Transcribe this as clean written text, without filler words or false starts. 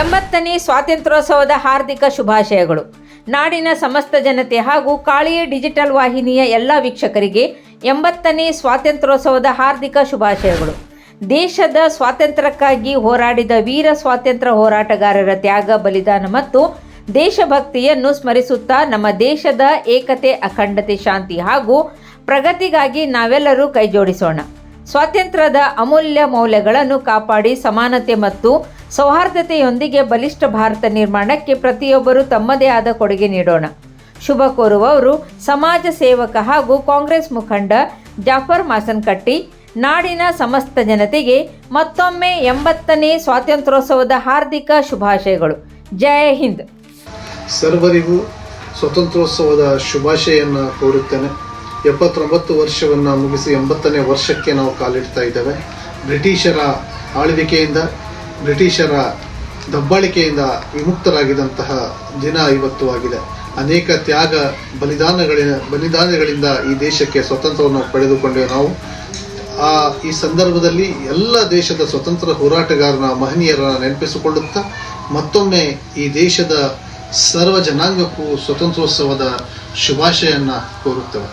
80ನೇ ಸ್ವಾತಂತ್ರ್ಯೋತ್ಸವದ ಹಾರ್ದಿಕ ಶುಭಾಶಯಗಳು. ನಾಡಿನ ಸಮಸ್ತ ಜನತೆ ಹಾಗೂ ಕಾಳಿಯ ಡಿಜಿಟಲ್ ವಾಹಿನಿಯ ಎಲ್ಲ ವೀಕ್ಷಕರಿಗೆ 80ನೇ ಸ್ವಾತಂತ್ರ್ಯೋತ್ಸವದ ಹಾರ್ದಿಕ ಶುಭಾಶಯಗಳು. ದೇಶದ ಸ್ವಾತಂತ್ರ್ಯಕ್ಕಾಗಿ ಹೋರಾಡಿದ ವೀರ ಸ್ವಾತಂತ್ರ್ಯ ಹೋರಾಟಗಾರರ ತ್ಯಾಗ, ಬಲಿದಾನ ಮತ್ತು ದೇಶಭಕ್ತಿಯನ್ನು ಸ್ಮರಿಸುತ್ತಾ ನಮ್ಮ ದೇಶದ ಏಕತೆ, ಅಖಂಡತೆ, ಶಾಂತಿ ಹಾಗೂ ಪ್ರಗತಿಗಾಗಿ ನಾವೆಲ್ಲರೂ ಕೈಜೋಡಿಸೋಣ. ಸ್ವಾತಂತ್ರ್ಯದ ಅಮೂಲ್ಯ ಮೌಲ್ಯಗಳನ್ನು ಕಾಪಾಡಿ ಸಮಾನತೆ ಮತ್ತು ಸೌಹಾರ್ದತೆಯೊಂದಿಗೆ ಬಲಿಷ್ಠ ಭಾರತ ನಿರ್ಮಾಣಕ್ಕೆ ಪ್ರತಿಯೊಬ್ಬರೂ ತಮ್ಮದೇ ಆದ ಕೊಡುಗೆ ನೀಡೋಣ. ಶುಭ ಕೋರುವವರು ಸಮಾಜ ಸೇವಕ ಹಾಗೂ ಕಾಂಗ್ರೆಸ್ ಮುಖಂಡ ಜಾಫರ್ ಮಾಸನಕಟ್ಟಿ. ನಾಡಿನ ಸಮಸ್ತ ಜನತೆಗೆ ಮತ್ತೊಮ್ಮೆ 80ನೇ ಸ್ವಾತಂತ್ರ್ಯೋತ್ಸವದ ಹಾರ್ದಿಕ ಶುಭಾಶಯಗಳು. ಜೈ ಹಿಂದ್. ಸರ್ವರಿಗೂ ಸ್ವಾತಂತ್ರ್ಯೋತ್ಸವದ ಶುಭಾಶಯನ್ನು ಕೋರುತ್ತೇನೆ. 79 ವರ್ಷವನ್ನು ಮುಗಿಸಿ 80ನೇ ವರ್ಷಕ್ಕೆ ನಾವು ಕಾಲಿಡ್ತಾ ಇದ್ದೇವೆ. ಬ್ರಿಟಿಷರ ಆಳ್ವಿಕೆಯಿಂದ, ಬ್ರಿಟಿಷರ ದಬ್ಬಾಳಿಕೆಯಿಂದ ವಿಮುಕ್ತರಾಗಿದ್ದಂತಹ ದಿನ ಇವತ್ತು ಆಗಿದೆ. ಅನೇಕ ತ್ಯಾಗ ಬಲಿದಾನಗಳಿಂದ ಈ ದೇಶಕ್ಕೆ ಸ್ವತಂತ್ರವನ್ನು ಪಡೆದುಕೊಂಡೇವೆ ನಾವು. ಈ ಸಂದರ್ಭದಲ್ಲಿ ಎಲ್ಲ ದೇಶದ ಸ್ವತಂತ್ರ ಹೋರಾಟಗಾರನ ಮಹನೀಯರನ್ನು ನೆನಪಿಸಿಕೊಳ್ಳುತ್ತಾ ಮತ್ತೊಮ್ಮೆ ಈ ದೇಶದ ಸರ್ವ ಜನಾಂಗಕ್ಕೂ ಸ್ವಾತಂತ್ರ್ಯೋತ್ಸವದ ಶುಭಾಶಯವನ್ನು ಕೋರುತ್ತೇವೆ.